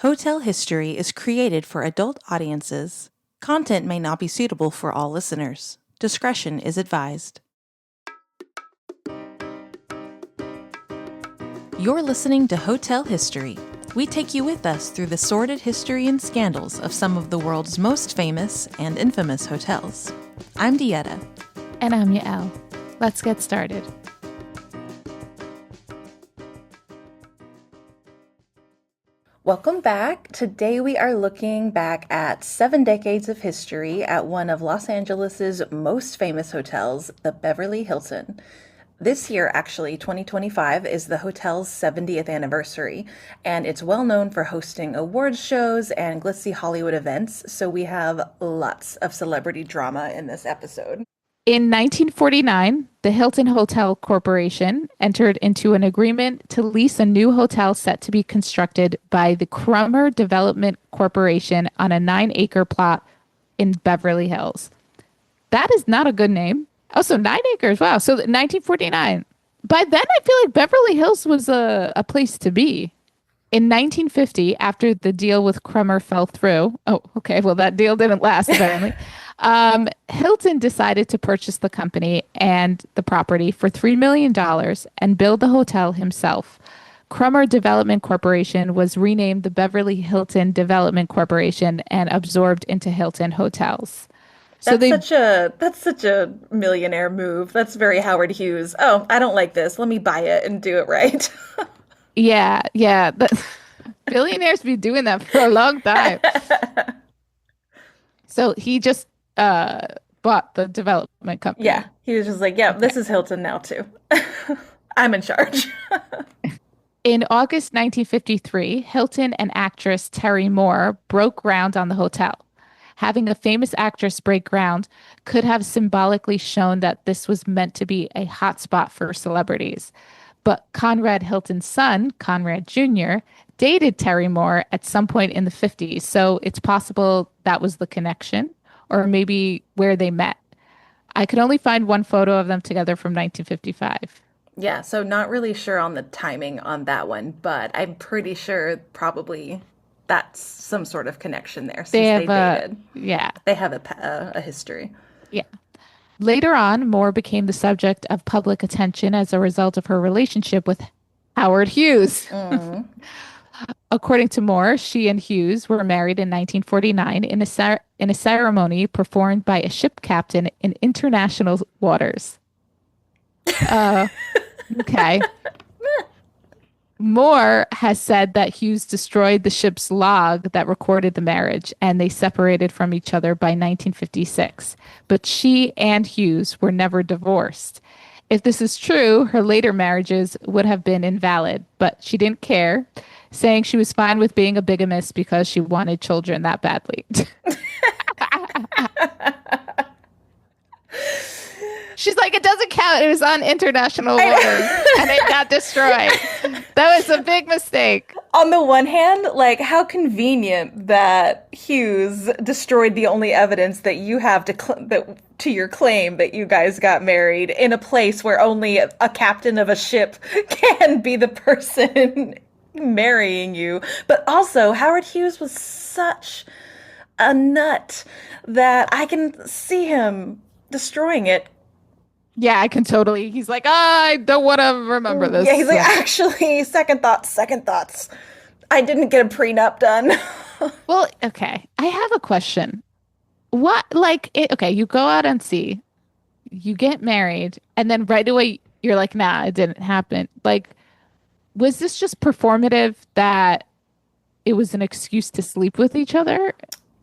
Hotel history is created for adult audiences. Content may not be suitable for all listeners. Discretion is advised. You're listening to Hotel History. We take you with us through the sordid history and scandals of some of the world's most famous and infamous hotels. I'm Dieta. And I'm Yael. Let's get started. Welcome back. Today we are looking back at 7 decades of history at one of Los Angeles's most famous hotels, the Beverly Hilton. This year, actually, 2025, is the hotel's 70th anniversary, and it's well known for hosting awards shows and glitzy Hollywood events, so we have lots of celebrity drama in this episode. In 1949, the Hilton Hotel Corporation entered into an agreement to lease a new hotel set to be constructed by the Crummer Development Corporation on a 9-acre plot in Beverly Hills. That is not a good name. Oh, so 9 acres. Wow. So 1949. By then, I feel like Beverly Hills was a place to be. In 1950, after the deal with Crummer fell through, oh, okay, well, that deal didn't last, apparently. Hilton decided to purchase the company and the property for $3 million and build the hotel himself. Crummer Development Corporation was renamed the Beverly Hilton Development Corporation and absorbed into Hilton Hotels. So that's such a millionaire move. That's very Howard Hughes. Oh, I don't like this. Let me buy it and do it right. Yeah. Billionaires be doing that for a long time. So he just bought the development company. Yeah, he was just like, yeah, this is Hilton now too. I'm in charge. In August 1953, Hilton and actress Terry Moore broke ground on the hotel. Having a famous actress break ground could have symbolically shown that this was meant to be a hotspot for celebrities. But Conrad Hilton's son, Conrad Jr., dated Terry Moore at some point in the 50s, so it's possible that was the connection, or maybe where they met. I could only find one photo of them together from 1955. Yeah, so not really sure on the timing on that one, but I'm pretty sure probably that's some sort of connection there since they dated. Yeah. They have a history. Yeah. Later on, Moore became the subject of public attention as a result of her relationship with Howard Hughes. Mm. According to Moore, she and Hughes were married in 1949 in a ceremony performed by a ship captain in international waters. Okay. Moore has said that Hughes destroyed the ship's log that recorded the marriage, and they separated from each other by 1956. But she and Hughes were never divorced. If this is true, her later marriages would have been invalid, but she didn't care, saying she was fine with being a bigamist because she wanted children that badly. She's like, it doesn't count. It was on international waters and it got destroyed. That was a big mistake. On the one hand, like, how convenient that Hughes destroyed the only evidence that you have to your claim that you guys got married in a place where only a captain of a ship can be the person marrying you. But also, Howard Hughes was such a nut that I can see him destroying it. Yeah, I can totally. He's like, I don't want to remember this. Yeah, he's like, actually, second thoughts. I didn't get a prenup done. Well, okay. I have a question. Okay, you go out and see, you get married, and then right away you're like, nah, it didn't happen. Like, was this just performative that it was an excuse to sleep with each other?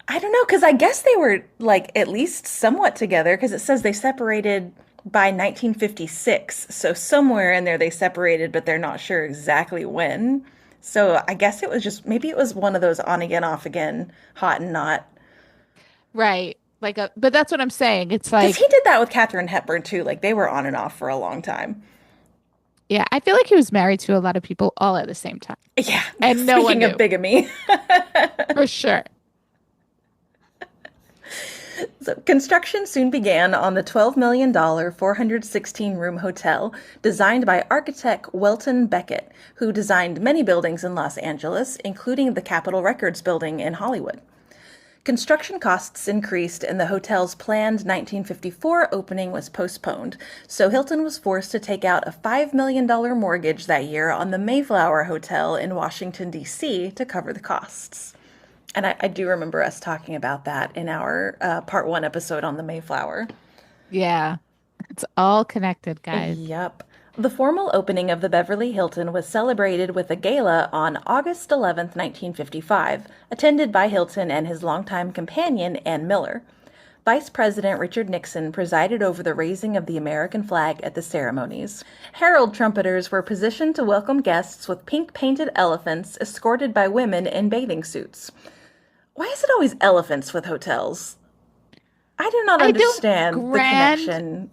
I don't know, because I guess they were, like, at least somewhat together, because it says they separated by 1956. So somewhere in there they separated, but they're not sure exactly when. So I guess maybe it was one of those on again, off again, hot and not. Right. But that's what I'm saying. It's like, because he did that with Katharine Hepburn too. Like, they were on and off for a long time. Yeah, I feel like he was married to a lot of people all at the same time. Yeah. And no one knew. Speaking of bigamy. For sure. So construction soon began on the $12 million 416-room hotel designed by architect Welton Beckett, who designed many buildings in Los Angeles, including the Capitol Records building in Hollywood. Construction costs increased and the hotel's planned 1954 opening was postponed, so Hilton was forced to take out a $5 million mortgage that year on the Mayflower Hotel in Washington, D.C. to cover the costs. And I do remember us talking about that in our part one episode on the Mayflower. Yeah. It's all connected, guys. Yep. The formal opening of the Beverly Hilton was celebrated with a gala on August 11th, 1955, attended by Hilton and his longtime companion, Ann Miller. Vice President Richard Nixon presided over the raising of the American flag at the ceremonies. Herald trumpeters were positioned to welcome guests with pink-painted elephants escorted by women in bathing suits. Why is it always elephants with hotels? I do not I don't understand the grand. connection.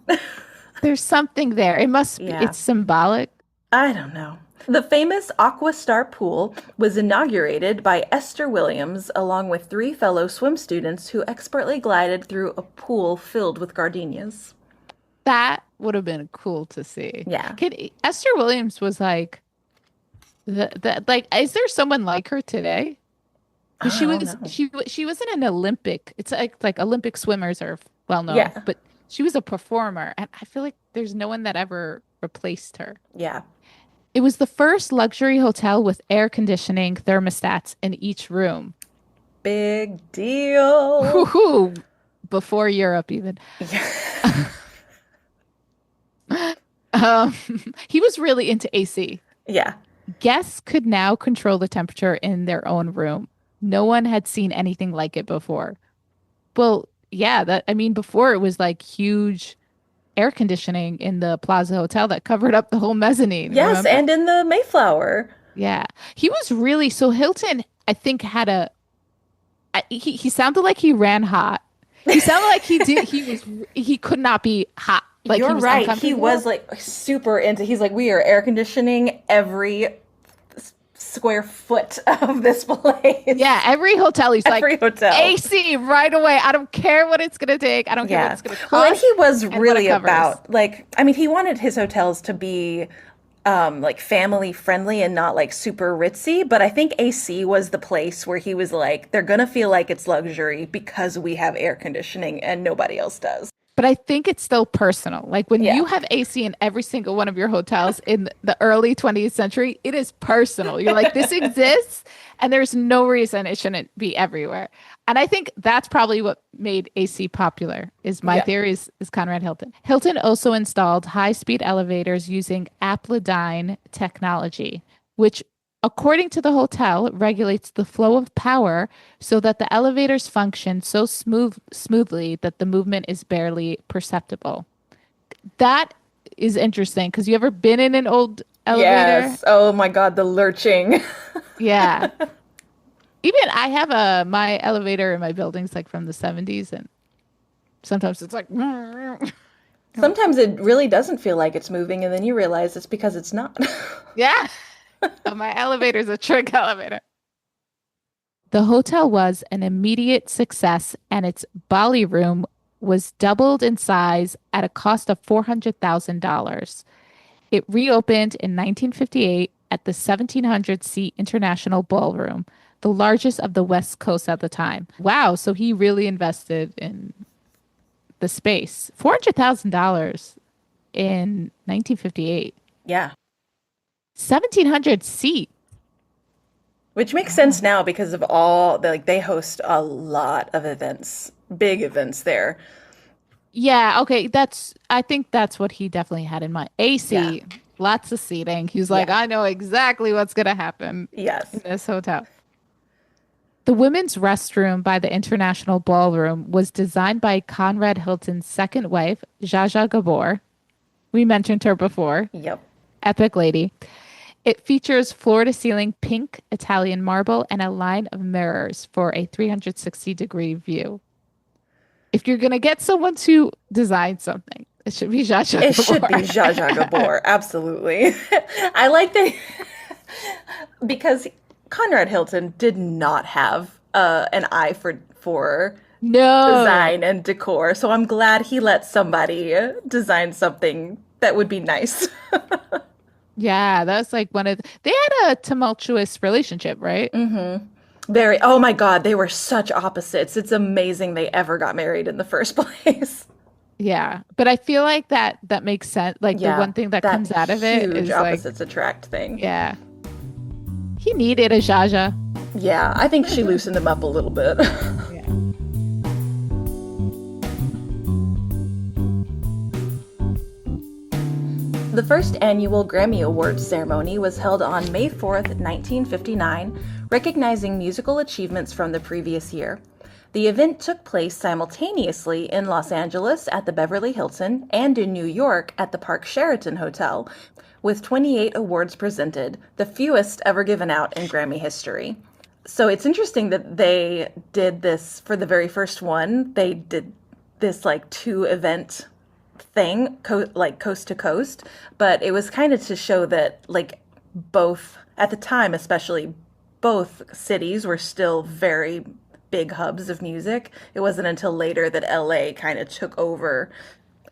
There's something there. It must be, Yeah, it's symbolic. I don't know. The famous Aqua Star Pool was inaugurated by Esther Williams along with three fellow swim students who expertly glided through a pool filled with gardenias. That would have been cool to see. Yeah. Esther Williams was like the like is there someone like her today? 'Cause Oh, no. she wasn't an Olympic. It's like Olympic swimmers are well known, Yeah. but she was a performer, and I feel like there's no one that ever replaced her. Yeah. It was the first luxury hotel with air conditioning thermostats in each room. Big deal. Woo-hoo, before Europe even. Yeah. Um, he was really into AC. Yeah. Guests could now control the temperature in their own room. No one had seen anything like it before. Well, yeah, that I mean, before it was like huge air conditioning in the Plaza Hotel that covered up the whole mezzanine, Yes, remember? and in the Mayflower. Yeah. He was really so Hilton, I think, had he sounded like he ran hot. He sounded like he could not be hot. Like he You're was right. He uncomfortable. was like super into, he's like, we are air conditioning every square foot of this place. Yeah, every hotel he's like Every hotel. AC right away. I don't care what it's gonna take. I don't care what Yeah. it's gonna Well, and cost he was and what it really covers. about like I mean he wanted his hotels to be like family friendly and not like super ritzy, but I think AC was the place where he was like they're going to feel like it's luxury because we have air conditioning and nobody else does. But I think it's still personal. Like when Yeah. you have AC in every single one of your hotels in the early 20th century, it is personal. You're like, this exists, and there's no reason it shouldn't be everywhere. And I think that's probably what made AC popular, is my Yeah. theory is Conrad Hilton. Hilton also installed high-speed elevators using Aplodyne technology, which according to the hotel, regulates the flow of power so that the elevators function so smoothly that the movement is barely perceptible. That is interesting because you ever been in an old elevator? Yes. Oh my God, the lurching. Yeah. Even I have my elevator in my building's like from the 70s and sometimes it's like Sometimes it really doesn't feel like it's moving, and then you realize it's because it's not. yeah. My elevator's a trick elevator. The hotel was an immediate success, and its Bali room was doubled in size at a cost of $400,000. It reopened in 1958 at the 1,700-seat International Ballroom, the largest of the West Coast at the time. Wow, so he really invested in the space. $400,000 in 1958. Yeah. 1,700 seat. Which makes sense now because of all the, like they host a lot of events, big events there. Yeah, okay, I think that's what he definitely had in mind. Yeah. AC, lots of seating. He's like, Yeah. I know exactly what's gonna happen in Yes. this hotel. The women's restroom by the International Ballroom was designed by Conrad Hilton's second wife, Zsa Zsa Gabor. We mentioned her before. Yep. Epic lady. It features floor-to-ceiling pink Italian marble and a line of mirrors for a 360-degree view. If you're going to get someone to design something, it should be Zsa Zsa It should be Gabor. Zsa Zsa Gabor. Absolutely. I like that because Conrad Hilton did not have an eye for No. design and decor. So I'm glad he let somebody design something that would be nice. Yeah, that's like they had a tumultuous relationship, right? Very, oh my God, they were such opposites. It's amazing they ever got married in the first place. Yeah. But I feel like that makes sense. Like the Yeah, one thing that that comes out of it huge is like, opposites attract thing. yeah, he needed a Jaja. Yeah, I think she loosened him up a little bit. Yeah. The first annual Grammy Awards ceremony was held on May 4th, 1959, recognizing musical achievements from the previous year. The event took place simultaneously in Los Angeles at the Beverly Hilton and in New York at the Park Sheraton Hotel, with 28 awards presented, the fewest ever given out in Grammy history. So it's interesting that they did this for the very first one. They did this like two event thing, like coast to coast, but it was kind of to show that like both at the time, especially both cities were still very big hubs of music. It wasn't until later that LA kind of took over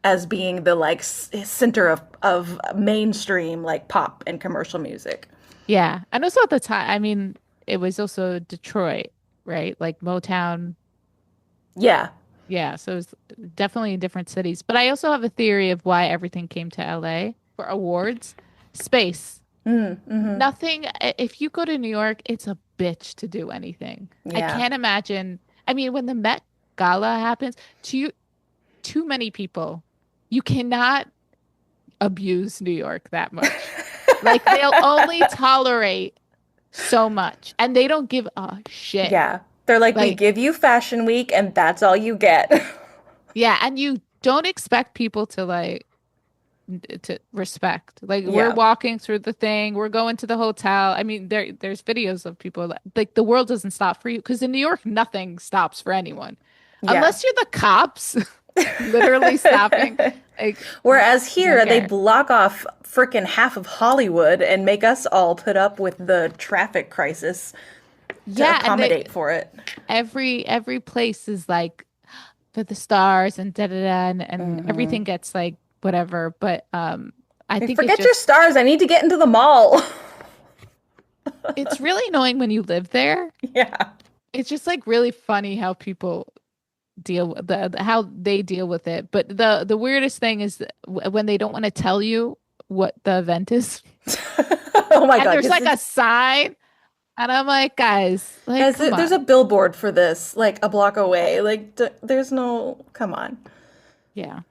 as being the like center of mainstream like pop and commercial music. Yeah. And also at the time, I mean, it was also Detroit, right? Like Motown. Yeah. Yeah. So it's definitely in different cities. But I also have a theory of why everything came to LA for awards. Space. Nothing. If you go to New York, it's a bitch to do anything. I Yeah. can't imagine. I mean, when the Met Gala happens, too many people. You cannot abuse New York that much. Like they'll only tolerate so much, and they don't give a shit. Yeah. They're like, we Like, give you Fashion Week and that's all you get. yeah, and you don't expect people to to respect. Like we're Yeah. walking through the thing, we're going to the hotel. I mean, there's videos of people like the world doesn't stop for you because in New York nothing stops for anyone. Yeah. Unless you're the cops literally stopping. Like Whereas you don't here, they care. block off frickin' half of Hollywood and make us all put up with the traffic crisis to Yeah, and accommodate for it. every place is like for the stars and da da da and everything gets like whatever. But I Like, think it forget your just stars. I need to get into the mall. it's really annoying when you live there. Yeah. It's just like really funny how people deal with how they deal with it. But the weirdest thing is that when they don't want to tell you what the event is, Oh my and God. there's like a sign, and I'm like, guys, like, Guys, come there's on, a billboard for this, like a block away. Like, there's no, come on. yeah.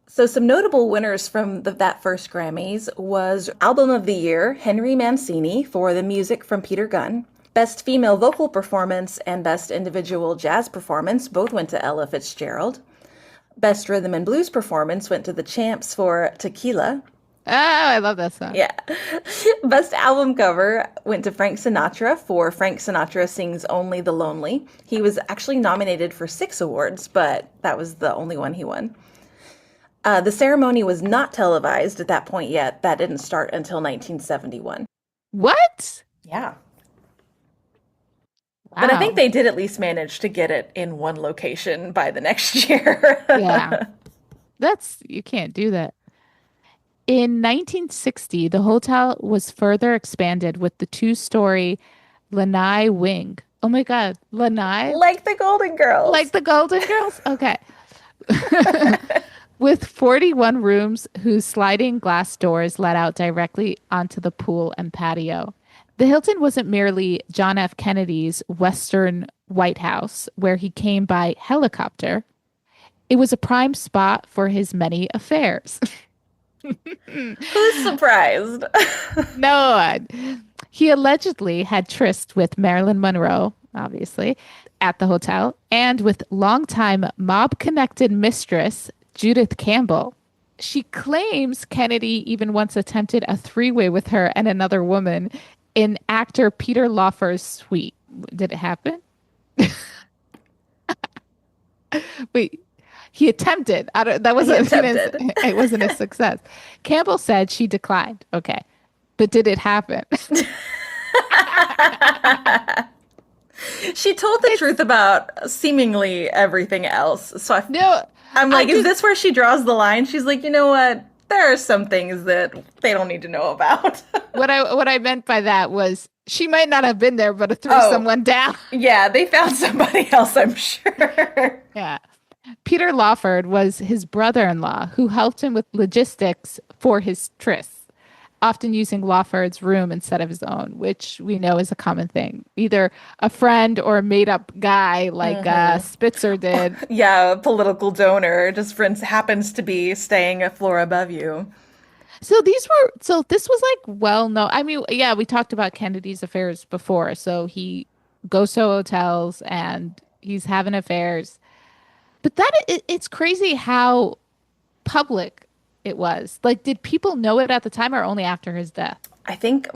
So, some notable winners from that first Grammys was Album of the Year, Henry Mancini for the music from Peter Gunn. Best Female Vocal Performance and Best Individual Jazz Performance both went to Ella Fitzgerald. Best Rhythm and Blues Performance went to the Champs for Tequila. Oh, I love that song. Yeah. Best Album Cover went to Frank Sinatra for Frank Sinatra Sings Only the Lonely. He was actually nominated for 6 awards, but that was the only one he won. The ceremony was not televised at that point yet. That didn't start until 1971. What? Yeah. But I think Wow. they did at least manage to get it in one location by the next year. Yeah. That's you can't do that. In 1960, the hotel was further expanded with the two-story Lanai Wing. Oh my God, Lanai? Like the Golden Girls. Like the Golden Girls? Okay. With 41 rooms whose sliding glass doors led out directly onto the pool and patio. The Hilton wasn't merely John F. Kennedy's Western White House, where he came by helicopter. It was a prime spot for his many affairs. Who's surprised? No one. He allegedly had tryst with Marilyn Monroe, obviously, at the hotel, and with longtime mob-connected mistress Judith Campbell. She claims Kennedy even once attempted a three-way with her and another woman in actor Peter Lawford's suite. Did it happen? Wait, he attempted. I don't, that He wasn't attempted. it wasn't a success. Campbell said she declined. Okay. But did it happen? She told the truth It's about seemingly everything else. So no, I'm I like, is just this where she draws the line? She's like, you know what? There are some things that they don't need to know about. what I meant by that was she might not have been there, but it threw Oh, someone down. yeah, they found somebody else, I'm sure. Yeah. Peter Lawford was his brother-in-law who helped him with logistics for his trysts, often using Lawford's room instead of his own, which we know is a common thing. Either a friend or a made-up guy like Spitzer did. Yeah, a political donor just friends happens to be staying a floor above you. So this was like well known. I mean, yeah, we talked about Kennedy's affairs before. So he goes to hotels and he's having affairs. But it's crazy how public it was. Like, did people know it at the time or only after his death? I think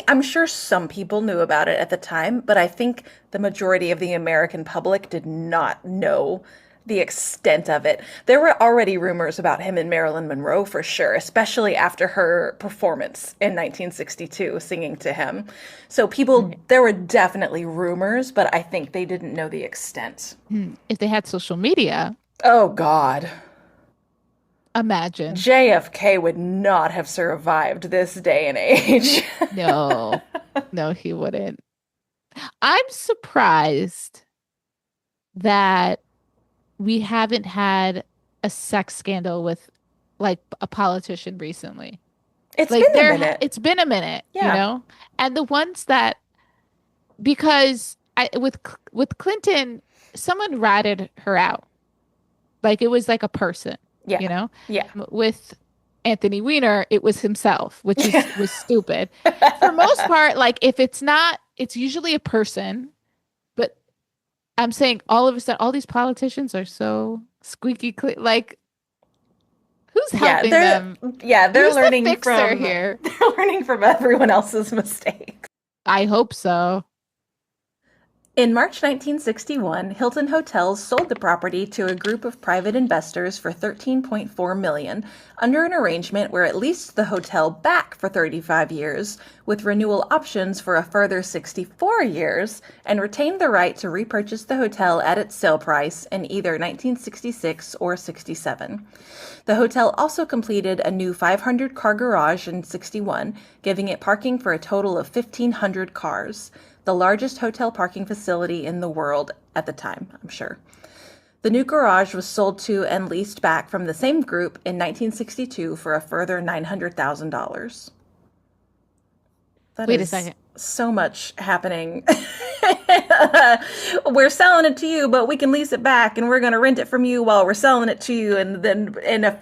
I'm sure some people knew about it at the time, but I think the majority of the American public did not know the extent of it. There were already rumors about him and Marilyn Monroe for sure, especially after her performance in 1962 singing to him. So there were definitely rumors, but I think they didn't know the extent. If they had social media, Oh God. imagine. JFK would not have survived this day and age. No, no, he wouldn't. I'm surprised that we haven't had a sex scandal with like a politician recently. It's Like been a minute. it's been a minute, you Yeah. know? And the ones that because with Clinton, someone ratted her out. Like it was like a person, Yeah. you know? Yeah. With Anthony Weiner, it was himself, which is was stupid. For most part, like if it's not, it's usually a person, but I'm saying all of a sudden all these politicians are so squeaky clean. Like who's Yeah, helping them? they're Who's the learning fixer from here? they're learning from everyone else's mistakes. I hope so. In March 1961, Hilton Hotels sold the property to a group of private investors for 13.4 million under an arrangement where it leased the hotel back for 35 years with renewal options for a further 64 years and retained the right to repurchase the hotel at its sale price in either 1966 or 67. The hotel also completed a new 500-car garage in 61, giving it parking for a total of 1,500 cars, the largest hotel parking facility in the world at the time, I'm sure. The new garage was sold to and leased back from the same group in 1962 for a further $900,000. That Wait a is second. so much happening. We're selling it to you, but we can lease it back, and we're going to rent it from you while we're selling it to you, and then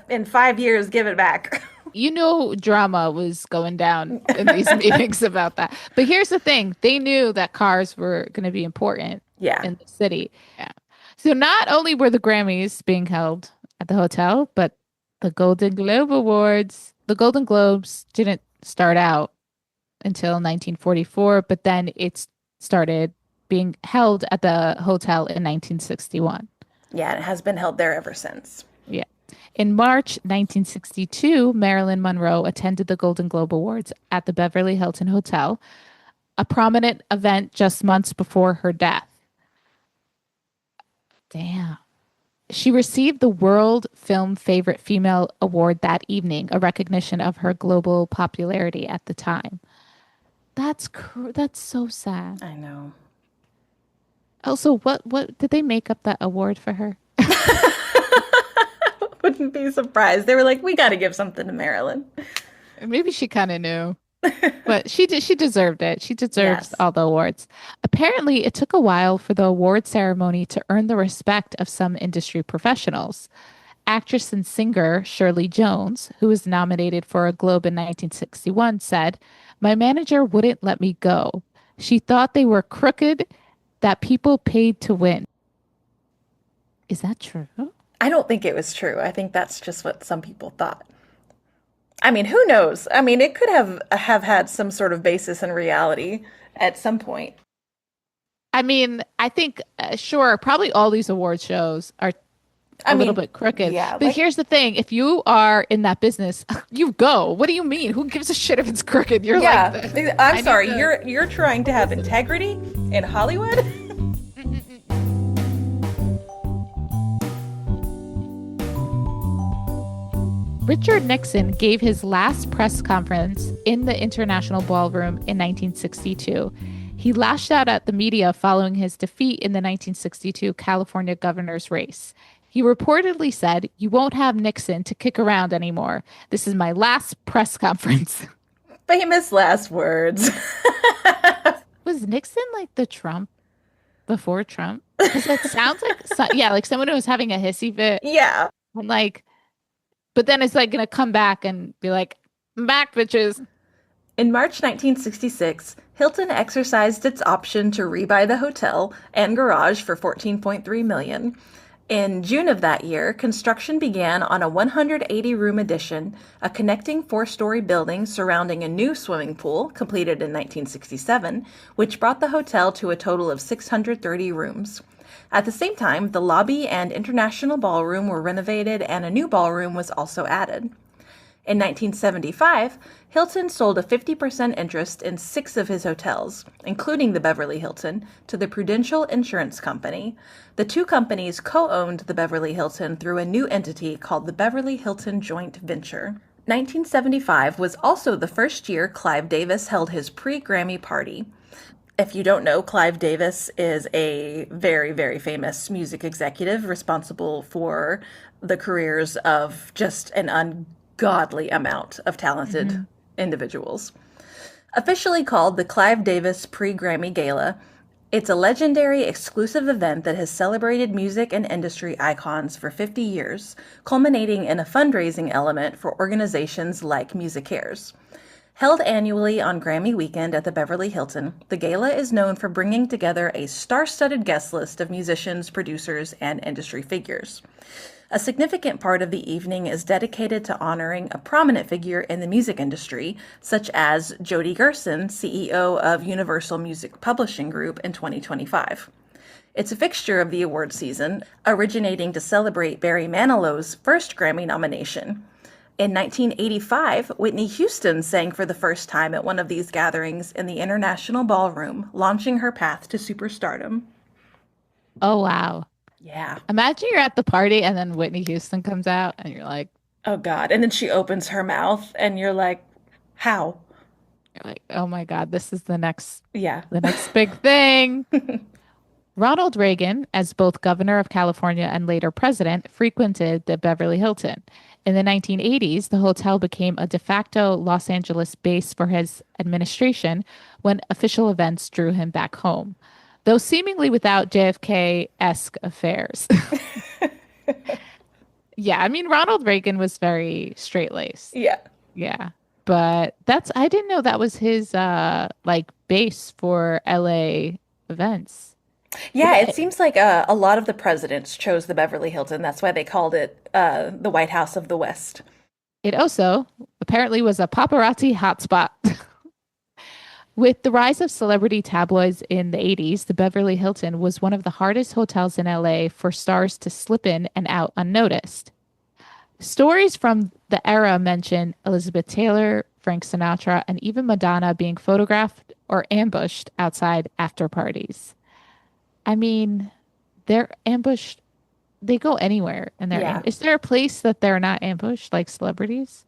in 5 years, give it back. You know, drama was going down in these meetings about that. But here's the thing, they knew that cars were going to be important Yeah. in the city. Yeah. So not only were the Grammys being held at the hotel, but the Golden Globe Awards, the Golden Globes didn't start out until 1944, but then it started being held at the hotel in 1961. Yeah, and it has been held there ever since. Yeah. In March 1962, Marilyn Monroe attended the Golden Globe Awards at the Beverly Hilton Hotel, a prominent event just months before her death. Damn. She received the World Film Favorite Female Award that evening, a recognition of her global popularity at the time. That's so sad. I know. Also, what did they make up that award for her? Wouldn't be surprised. They were like, we got to give something to Marilyn. Maybe she kind of knew. But she deserved it. She deserves Yes. all the awards. Apparently, it took a while for the award ceremony to earn the respect of some industry professionals. Actress and singer Shirley Jones, who was nominated for a Globe in 1961, said, "My manager wouldn't let me go. She thought they were crooked, that people paid to win." Is that true? I don't think it was true. I think that's just what some people thought. I mean, who knows? I mean, it could have had some sort of basis in reality at some point. I mean, I think, sure, probably all these award shows are I a little mean, bit crooked. yeah, But like here's the thing, if you are in that business, you go. What do you mean? Who gives a shit if it's crooked? You're like, yeah. I'm I need sorry. the You're trying to have publicity. integrity in Hollywood? Richard Nixon gave his last press conference in the International Ballroom in 1962. He lashed out at the media following his defeat in the 1962 California governor's race. He reportedly said, "You won't have Nixon to kick around anymore. This is my last press conference." Famous last words. Was Nixon like the Trump before Trump? Because it sounds like, yeah, like someone who was having a hissy fit Yeah. and like, but then it's like going to come back and be like, "I'm back, bitches." In March 1966, Hilton exercised its option to rebuy the hotel and garage for 14.3 million. In June of that year, construction began on a 180-room addition, a connecting four-story building surrounding a new swimming pool completed in 1967, which brought the hotel to a total of 630 rooms. At the same time, the lobby and international ballroom were renovated and a new ballroom was also added. In 1975, Hilton sold a 50% interest in 6 of his hotels, including the Beverly Hilton, to the Prudential Insurance Company. The two companies co-owned the Beverly Hilton through a new entity called the Beverly Hilton Joint Venture. 1975 was also the first year Clive Davis held his pre-Grammy party. If you don't know, Clive Davis is a very, very famous music executive responsible for the careers of just an ungodly amount of talented Hmm. individuals. Officially called the Clive Davis Pre-Grammy Gala, it's a legendary exclusive event that has celebrated music and industry icons for 50 years, culminating in a fundraising element for organizations like MusiCares. Held annually on Grammy weekend at the Beverly Hilton, the gala is known for bringing together a star-studded guest list of musicians, producers, and industry figures. A significant part of the evening is dedicated to honoring a prominent figure in the music industry, such as Jody Gerson, CEO of Universal Music Publishing Group in 2025. It's a fixture of the award season, originating to celebrate Barry Manilow's first Grammy nomination. In 1985, Whitney Houston sang for the first time at one of these gatherings in the International Ballroom, launching her path to superstardom. Oh, wow. Yeah. Imagine you're at the party and then Whitney Houston comes out and you're Oh God. And then she opens her mouth and you're like, how? like, oh my God, this is Yeah. the next big thing. Ronald Reagan, as both governor of California and later president, frequented the Beverly Hilton. In the 1980s, the hotel became a de facto Los Angeles base for his administration when official events drew him back home, though seemingly without JFK-esque affairs. Yeah, I mean, Ronald Reagan was very straight-laced. Yeah. Yeah. But I didn't know that was his like base for LA events. Yeah, it seems like a lot of the presidents chose the Beverly Hilton. That's why they called it the White House of the West. It also apparently was a paparazzi hotspot. With the rise of celebrity tabloids in the 80s, the Beverly Hilton was one of the hardest hotels in LA for stars to slip in and out unnoticed. Stories from the era mention Elizabeth Taylor, Frank Sinatra, and even Madonna being photographed or ambushed outside after parties. I mean, they're ambushed. They go anywhere and Yeah. is there a place that they're not ambushed, like celebrities?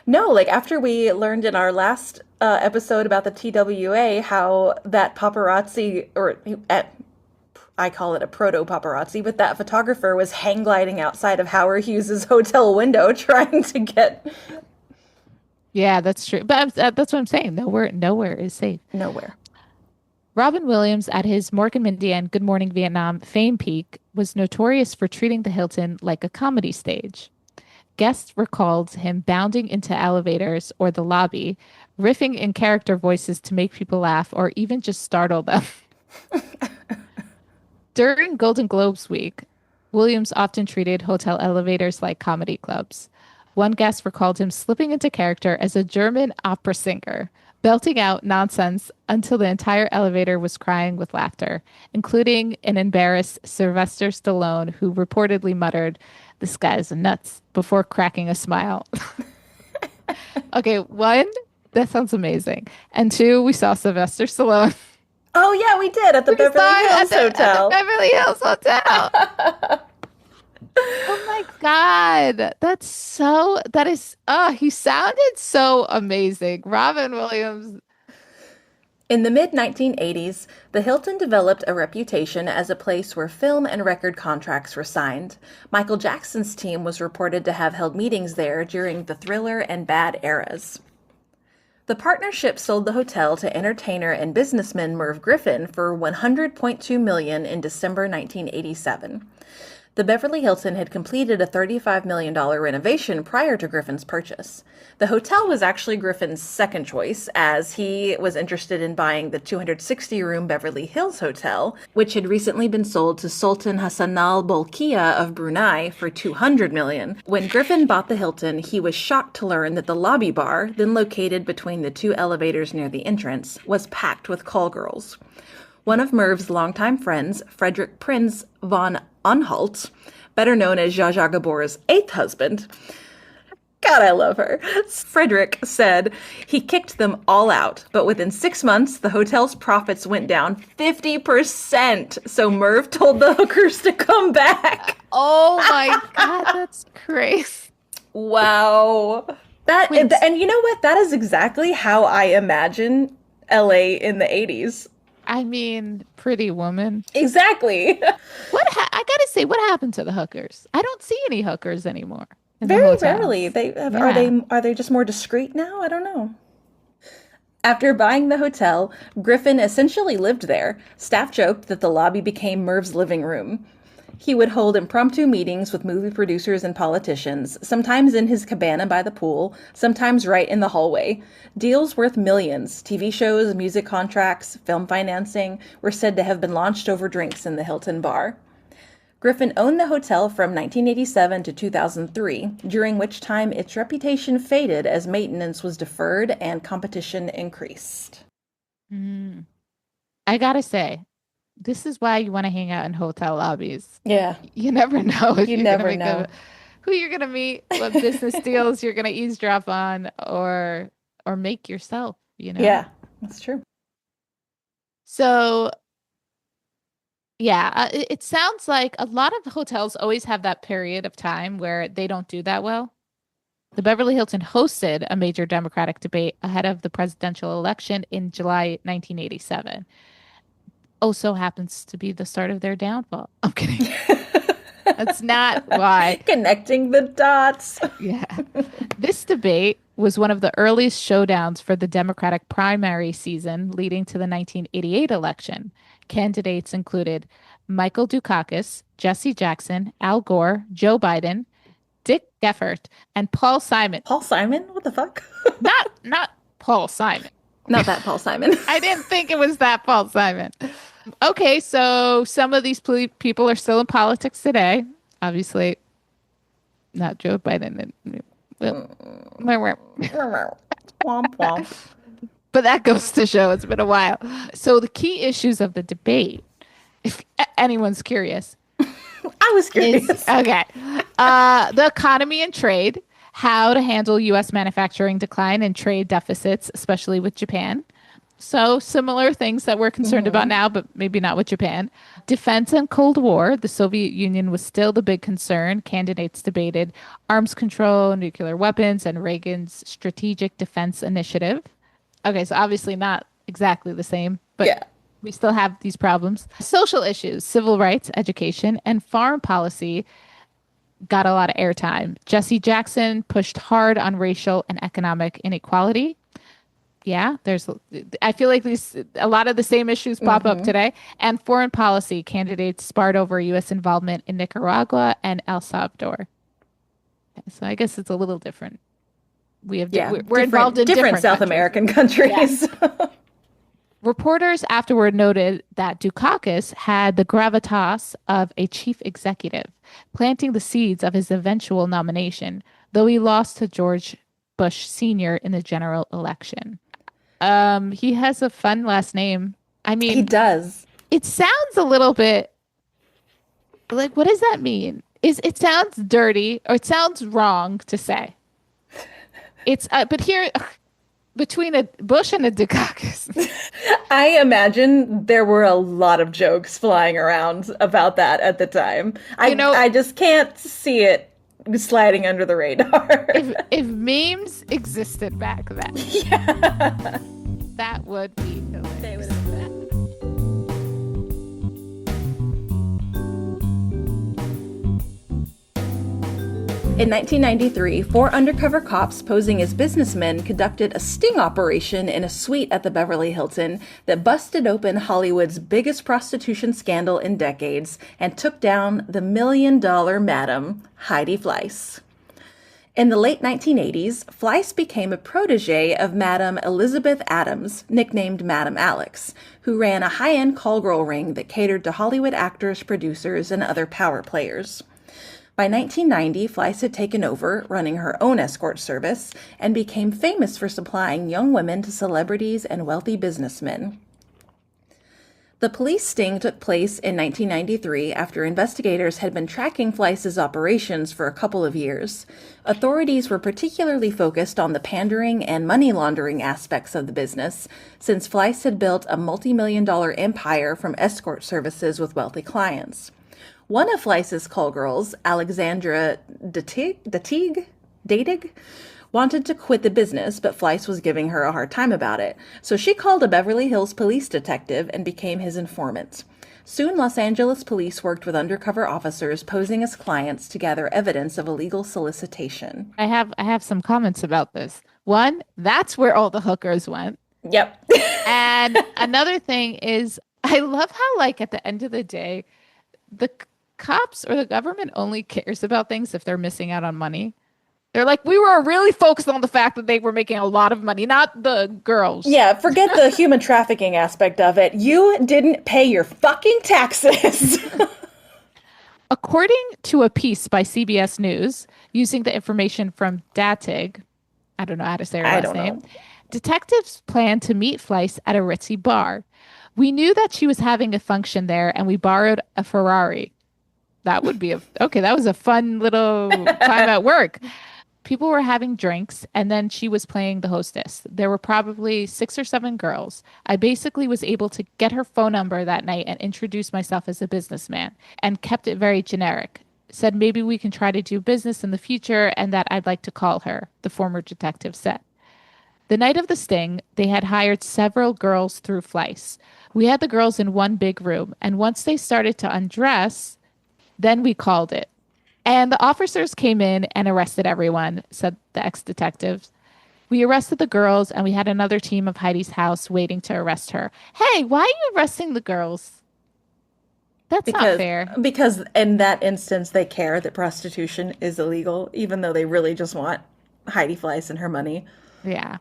No, like after we learned in our last episode about the TWA how that paparazzi, or I call it a proto paparazzi, but that photographer was hang gliding outside of Howard Hughes's hotel window trying to get Yeah, that's true. But that's what I'm saying. Nowhere is safe. nowhere. Robin Williams, at his Mork and Mindy and Good Morning Vietnam fame peak, was notorious for treating the Hilton like a comedy stage. Guests recalled him bounding into elevators or the lobby, riffing in character voices to make people laugh or even just startle them. During Golden Globes week, Williams often treated hotel elevators like comedy clubs. One guest recalled him slipping into character as a German opera singer, belting out nonsense until the entire elevator was crying with laughter, including an embarrassed Sylvester Stallone, who reportedly muttered, "This guy's nuts," before cracking a smile. Okay, one, that sounds amazing. And two, we saw Sylvester Stallone. Oh yeah, we did at the We Beverly saw him Hills at the Hotel. Beverly Hills Hotel. Oh my God. He sounded so amazing. Robin Williams. In the mid 1980s, the Hilton developed a reputation as a place where film and record contracts were signed. Michael Jackson's team was reported to have held meetings there during the Thriller and Bad eras. The partnership sold the hotel to entertainer and businessman Merv Griffin for $100.2 million in December 1987. The Beverly Hilton had completed a $35 million renovation prior to Griffin's purchase. The hotel was actually Griffin's second choice, as he was interested in buying the 260-room Beverly Hills Hotel, which had recently been sold to Sultan Hassan al Bolkiah of Brunei for $200 million. When Griffin bought the Hilton, he was shocked to learn that the lobby bar, then located between the two elevators near the entrance, was packed with call girls. One of Merv's longtime friends, Frederick Prinz von Anhalt, better known as Zsa Zsa Gabor's eighth husband. God, I love her. Frederick said he kicked them all out, but within 6 months, the hotel's profits went down 50%. So Merv told the hookers to come back. Oh my God, that's crazy. Wow. Wait, And you know what? That is exactly how I imagine LA in the 80s. I mean, Pretty Woman. Exactly. I gotta say, what happened to the hookers? I don't see any hookers anymore in the Very hotels. rarely. They have, Yeah. are they just more discreet now? I don't know. After buying the hotel, Griffin essentially lived there. Staff joked that the lobby became Merv's living room. He would hold impromptu meetings with movie producers and politicians, sometimes in his cabana by the pool, sometimes right in the hallway. Deals worth millions, TV shows, music contracts, film financing, were said to have been launched over drinks in the Hilton bar. Griffin owned the hotel from 1987 to 2003, during which time its reputation faded as maintenance was deferred and competition increased. Mm. I gotta say, this is why you want to hang out in hotel lobbies. Yeah, You never know if you you're gonna never make know. who you're gonna meet, what business deals you're gonna eavesdrop on, or make yourself, you know? Yeah, that's true. So yeah, it sounds like a lot of hotels always have that period of time where they don't do that well. The Beverly Hilton hosted a major Democratic debate ahead of the presidential election in July 1987. Also happens to be the start of their downfall. I'm kidding. That's not why. Connecting the dots. Yeah. This debate was one of the earliest showdowns for the Democratic primary season leading to the 1988 election. Candidates included Michael Dukakis, Jesse Jackson, Al Gore, Joe Biden, Dick Geffert, and Paul Simon. Paul Simon? What the fuck? Not Paul Simon. Not that Paul Simon. I didn't think it was that Paul Simon. Okay, so some of these people are still in politics today. Obviously, not Joe Biden. Womp womp. But that goes to show it's been a while. So the key issues of the debate, if anyone's curious, I was is curious. okay. The economy and trade, how to handle U.S. manufacturing decline and trade deficits, especially with Japan. So similar things that we're concerned about now, but maybe not with Japan. Defense and Cold War. The Soviet Union was still the big concern. Candidates debated arms control, nuclear weapons, and Reagan's Strategic Defense Initiative. Okay, so obviously not exactly the same, but Yeah. we still have these problems. Social issues, civil rights, education, and foreign policy got a lot of airtime. Jesse Jackson pushed hard on racial and economic inequality. Yeah, I feel like a lot of the same issues pop up today. And foreign policy candidates sparred over U.S. involvement in Nicaragua and El Salvador. So I guess it's a little different. We're involved in different South countries. American countries. Reporters afterward noted that Dukakis had the gravitas of a chief executive, planting the seeds of his eventual nomination, though he lost to George Bush Sr. in the general election. He has a fun last name. I He mean, does. it sounds a little bit like, what does that mean? Is it sounds dirty or it sounds wrong to say. But here between a bush and a dukakis. I imagine there were a lot of jokes flying around about that at the time. You I know, I just can't see it sliding under the radar. if memes existed back then, Yeah. that would be They would hilarious. have In 1993, four undercover cops posing as businessmen conducted a sting operation in a suite at the Beverly Hilton that busted open Hollywood's biggest prostitution scandal in decades and took down the $1 million Madam Heidi Fleiss. In the late 1980s, Fleiss became a protege of Madam Elizabeth Adams, nicknamed Madam Alex, who ran a high-end call girl ring that catered to Hollywood actors, producers, and other power players. By 1990, Fleiss had taken over, running her own escort service, and became famous for supplying young women to celebrities and wealthy businessmen. The police sting took place in 1993 after investigators had been tracking Fleiss's operations for a couple of years. Authorities were particularly focused on the pandering and money laundering aspects of the business, since Fleiss had built a multi-million-dollar empire from escort services with wealthy clients. One of Fleiss's call girls, Alexandra Datig, wanted to quit the business, but Fleiss was giving her a hard time about it. So she called a Beverly Hills police detective and became his informant. Soon, Los Angeles police worked with undercover officers posing as clients to gather evidence of illegal solicitation. I have some comments about this. One, that's where all the hookers went. Yep. And another thing is I love how like at the end of the day, the cops or the government only cares about things if they're missing out on money. They're like, we were really focused on the fact that they were making a lot of money, not the girls. Yeah, forget the human trafficking aspect of it. You didn't pay your fucking taxes. According to a piece by CBS News, using the information from Datig, I don't know how to say her I last don't name, know. detectives planned to meet Fleiss at a ritzy bar. We knew that she was having a function there and we borrowed a Ferrari. That would be okay, that was a fun little time at work. People were having drinks and then she was playing the hostess. There were probably 6 or 7 girls. I basically was able to get her phone number that night and introduce myself as a businessman and kept it very generic. Said maybe we can try to do business in the future and that I'd like to call her, the former detective said. The night of the sting, they had hired several girls through Fleiss. We had the girls in one big room, and once they started to undress, then we called it. And the officers came in and arrested everyone, said the ex-detectives. We arrested the girls, and we had another team of Heidi's house waiting to arrest her. Hey, why are you arresting the girls? That's not Because fair. because in that instance they care that prostitution is illegal, even though they really just want Heidi Fleiss and her money. Yeah.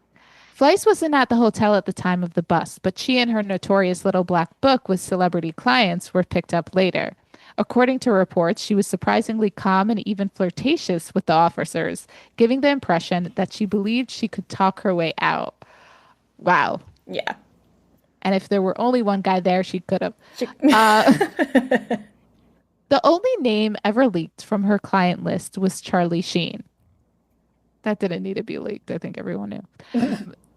Fleiss wasn't at the hotel at the time of the bust, but she and her notorious little black book with celebrity clients were picked up later. According to reports, she was surprisingly calm and even flirtatious with the officers, giving the impression that she believed she could talk her way out. Wow. Yeah. And if there were only one guy there, she could have. She- Uh, the only name ever leaked from her client list was Charlie Sheen. That didn't need to be leaked. I think everyone knew.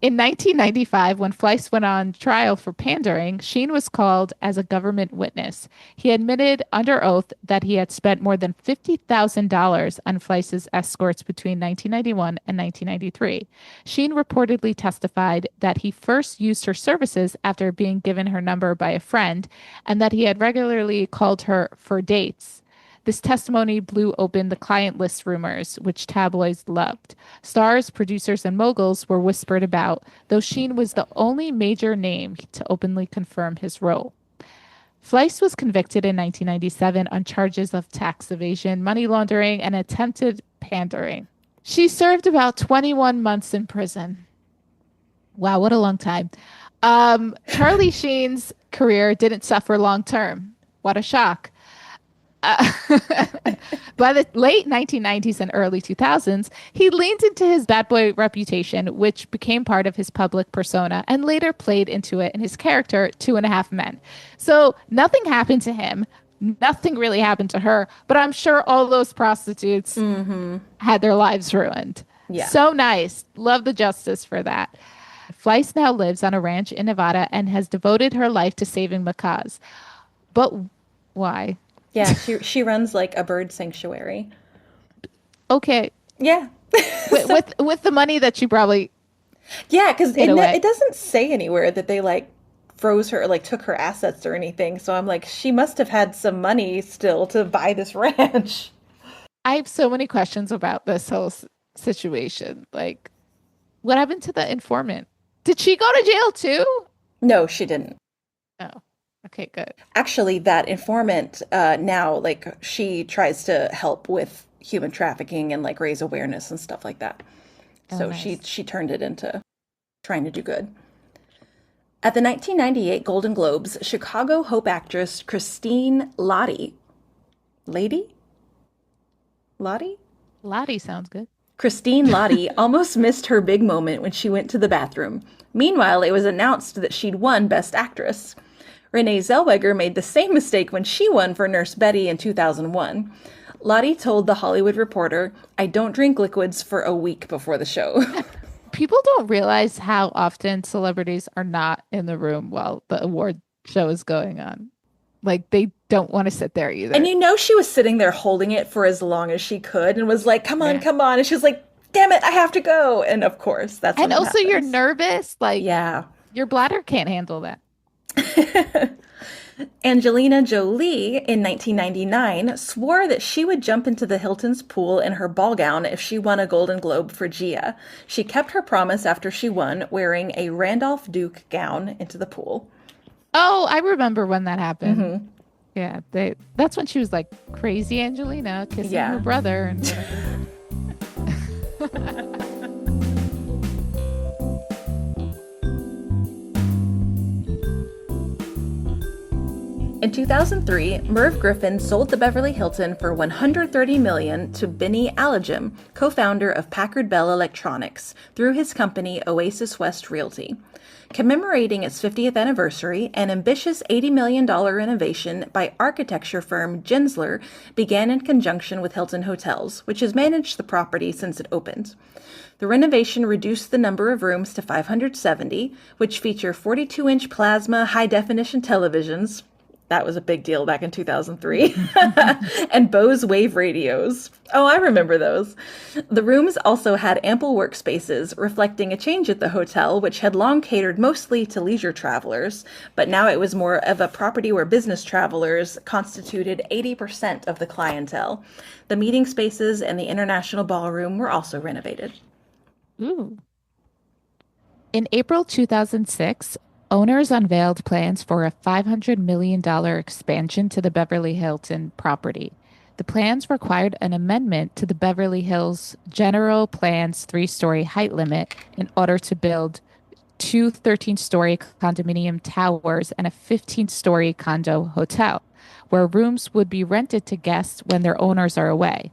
In 1995, when Fleiss went on trial for pandering, Sheen was called as a government witness. He admitted under oath that he had spent more than $50,000 on Fleiss's escorts between 1991 and 1993. Sheen reportedly testified that he first used her services after being given her number by a friend and that he had regularly called her for dates. This testimony blew open the client list rumors, which tabloids loved. Stars, producers, and moguls were whispered about, though Sheen was the only major name to openly confirm his role. Fleiss was convicted in 1997 on charges of tax evasion, money laundering, and attempted pandering. She served about 21 months in prison. Wow, what a long time. Charlie Sheen's career didn't suffer long term. What a shock. Uh, by the late 1990s and early 2000s, he leaned into his bad boy reputation, which became part of his public persona and later played into it in his character, Two and a Half Men. So nothing happened to him. Nothing really happened to her, but I'm sure all those prostitutes Mm-hmm. had their lives ruined. Yeah. So nice. Love the justice for that. Fleiss now lives on a ranch in Nevada and has devoted her life to saving macaws. But why? Yeah, she runs like a bird sanctuary. Okay, Yeah. with So with the money that she probably yeah, because hid away. it doesn't say anywhere that they like froze her or like took her assets or anything. So I'm like, she must have had some money still to buy this ranch. I have so many questions about this whole situation. Like, what happened to the informant? Did she go to jail too? No, she didn't. Oh, okay, good. Actually, that informant now, like, she tries to help with human trafficking and like raise awareness and stuff like that. Oh, So nice. she turned it into trying to do good. At the 1998 Golden Globes, Chicago Hope actress Christine Lottie, Lottie? Lottie sounds good. Christine Lottie almost missed her big moment when she went to the bathroom. Meanwhile, it was announced that she'd won Best Actress. Renee Zellweger made the same mistake when she won for Nurse Betty in 2001. Lottie told The Hollywood Reporter, "I don't drink liquids for a week before the show." People don't realize how often celebrities are not in the room while the award show is going on. Like they don't want to sit there And either. you know she was sitting there holding it for as long as she could and was like, "Come on, Yeah. come on." And she was like, "Damn it, I have to go." And of course, that's when And it also you're happens. nervous, like Yeah. your bladder can't handle that. Angelina Jolie in 1999 swore that she would jump into the Hilton's pool in her ball gown if she won a Golden Globe for Gia. She kept her promise after she won, wearing a Randolph Duke gown into the pool. Oh, I remember when that happened. Yeah, that's when she was like crazy Angelina kissing her Yeah. brother and whatever. In 2003, Merv Griffin sold the Beverly Hilton for $130 million to Benny Alajim, co-founder of Packard Bell Electronics, through his company Oasis West Realty. Commemorating its 50th anniversary, an ambitious $80 million renovation by architecture firm Gensler began in conjunction with Hilton Hotels, which has managed the property since it opened. The renovation reduced the number of rooms to 570, which feature 42-inch plasma high-definition televisions. That was a big deal back in 2003. And Bose Wave radios. Oh, I remember those. The rooms also had ample workspaces, reflecting a change at the hotel, which had long catered mostly to leisure travelers, but now it was more of a property where business travelers constituted 80% of the clientele. The meeting spaces and the international ballroom were also renovated. Ooh. In April 2006, owners unveiled plans for a $500 million expansion to the Beverly Hilton property. The plans required an amendment to the Beverly Hills General Plan's three-story height limit in order to build two 13-story condominium towers and a 15-story condo hotel, where rooms would be rented to guests when their owners are away.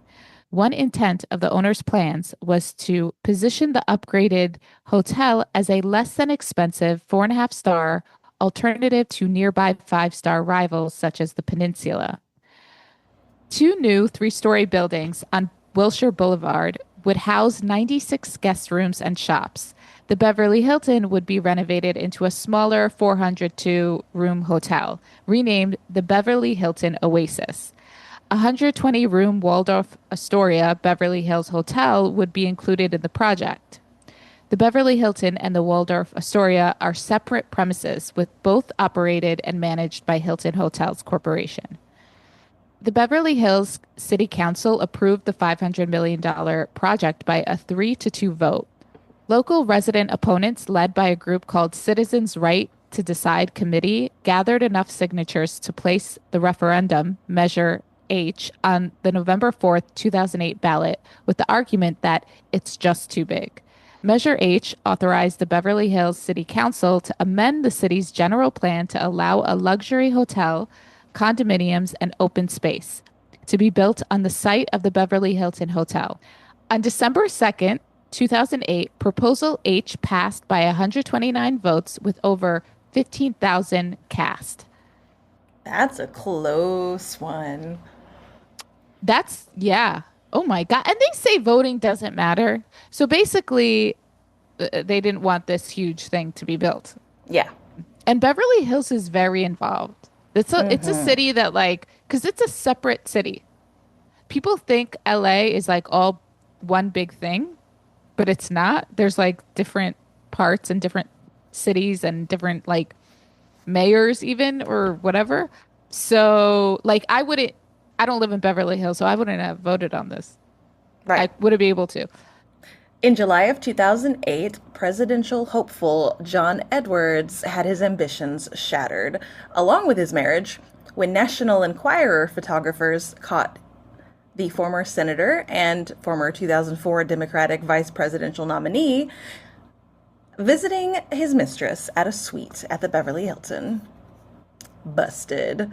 One intent of the owner's plans was to position the upgraded hotel as a less than expensive 4.5 star alternative to nearby 5 star rivals such as the Peninsula. Two new three-story buildings on Wilshire Boulevard would house 96 guest rooms and shops. The Beverly Hilton would be renovated into a smaller 402-room hotel, renamed the Beverly Hilton Oasis. A 120-room Waldorf Astoria Beverly Hills Hotel would be included in the project. The Beverly Hilton and the Waldorf Astoria are separate premises, with both operated and managed by Hilton Hotels Corporation. The Beverly Hills City Council approved the $500 million project by a 3-2 vote. Local resident opponents, led by a group called Citizens' Right to Decide Committee, gathered enough signatures to place the referendum Measure H on the November 4th, 2008 ballot with the argument that it's just too big. Measure H authorized the Beverly Hills City Council to amend the city's general plan to allow a luxury hotel, condominiums, and open space. to be built on the site of the Beverly Hilton Hotel. On December 2nd, 2008, Proposal H passed by 129 votes with over 15,000 cast. That's a close one. Yeah. Oh my God. And they say voting doesn't matter. So basically, they didn't want this huge thing to be built. Yeah. And Beverly Hills is very involved. It's a city that like, because it's a separate city. People think LA is like all one big thing, but it's not. There's like different parts and different cities and different like mayors even or whatever. So like I don't live in Beverly Hills, so I wouldn't have voted on this. I Right. wouldn't be able to. In July of 2008, presidential hopeful John Edwards had his ambitions shattered, along with his marriage, when National Enquirer photographers caught the former senator and former 2004 Democratic vice presidential nominee visiting his mistress at a suite at the Beverly Hilton. Busted.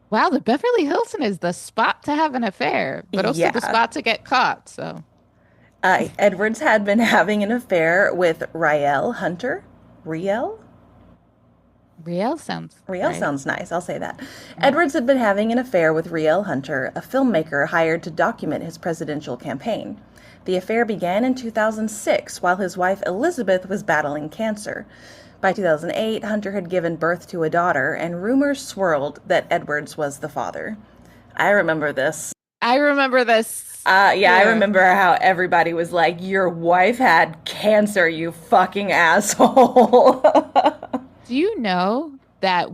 Wow, the Beverly Hilton is the spot to have an affair, but also the Yeah. spot to get caught. So, Edwards had been having an affair with Riel Hunter. Riel? Riel sounds Riel right. sounds nice, I'll say that. Edwards had been having an affair with Riel Hunter, a filmmaker hired to document his presidential campaign. The affair began in 2006 while his wife Elizabeth was battling cancer. By 2008, Hunter had given birth to a daughter, and rumors swirled that Edwards was the father. I remember this. I remember this. Yeah, I Yeah. remember how everybody was like, "Your wife had cancer, you fucking asshole." Do you know that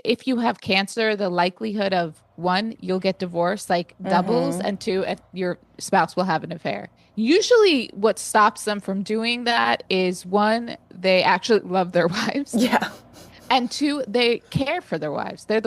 if you have cancer, the likelihood of one, you'll get divorced like doubles, and two, if your spouse will have an affair. Usually, what stops them from doing that is one, they actually love their wives, Yeah. and two, they care for their wives. They're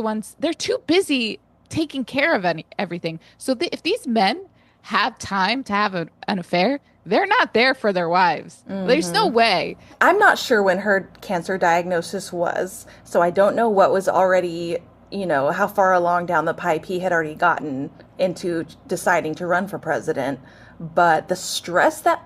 too busy taking care of everything. So if these men have time to have an affair, they're not there for their wives. There's no way. I'm not sure when her cancer diagnosis was, so I don't know what was already, how far along down the pipe he had already gotten into deciding to run for president. But the stress that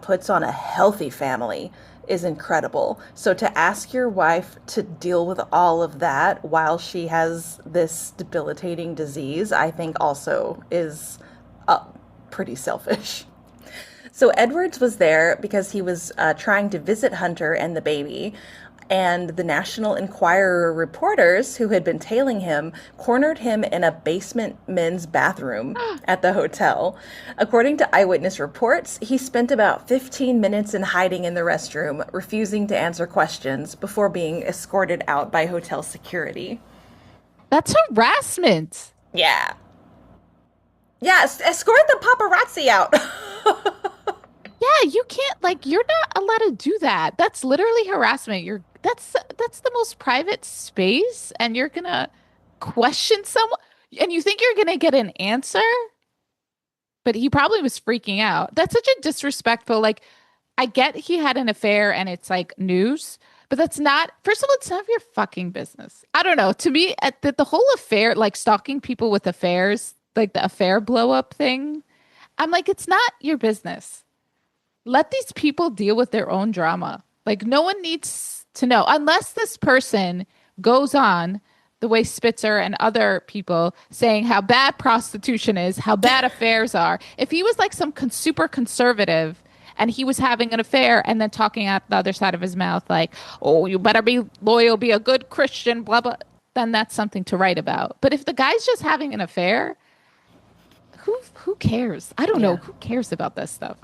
puts on a healthy family is incredible. So to ask your wife to deal with all of that while she has this debilitating disease, I think also is pretty selfish. So Edwards was there because he was trying to visit Hunter and the baby, and the National Enquirer reporters who had been tailing him cornered him in a basement men's bathroom at the hotel. According to eyewitness reports, he spent about 15 minutes in hiding in the restroom, refusing to answer questions before being escorted out by hotel security. That's harassment. Yeah. Yeah, escort the paparazzi out. Yeah, you can't you're not allowed to do that. That's literally harassment. That's the most private space and you're gonna question someone and you think you're gonna get an answer? But he probably was freaking out. That's such a disrespectful, I get he had an affair and it's like news, but that's not, first of all, it's none of your fucking business. I don't know. To me, the whole affair, like stalking people with affairs, like the affair blow up thing, I'm like, it's not your business. Let these people deal with their own drama. Like, no one needs to know unless this person goes on the way Spitzer and other people saying how bad prostitution is, how bad affairs are. If he was like some super conservative and he was having an affair and then talking out the other side of his mouth, like, oh, you better be loyal, be a good Christian, blah, blah, then that's something to write about. But if the guy's just having an affair, who cares? I don't know. Yeah. Who cares about this stuff?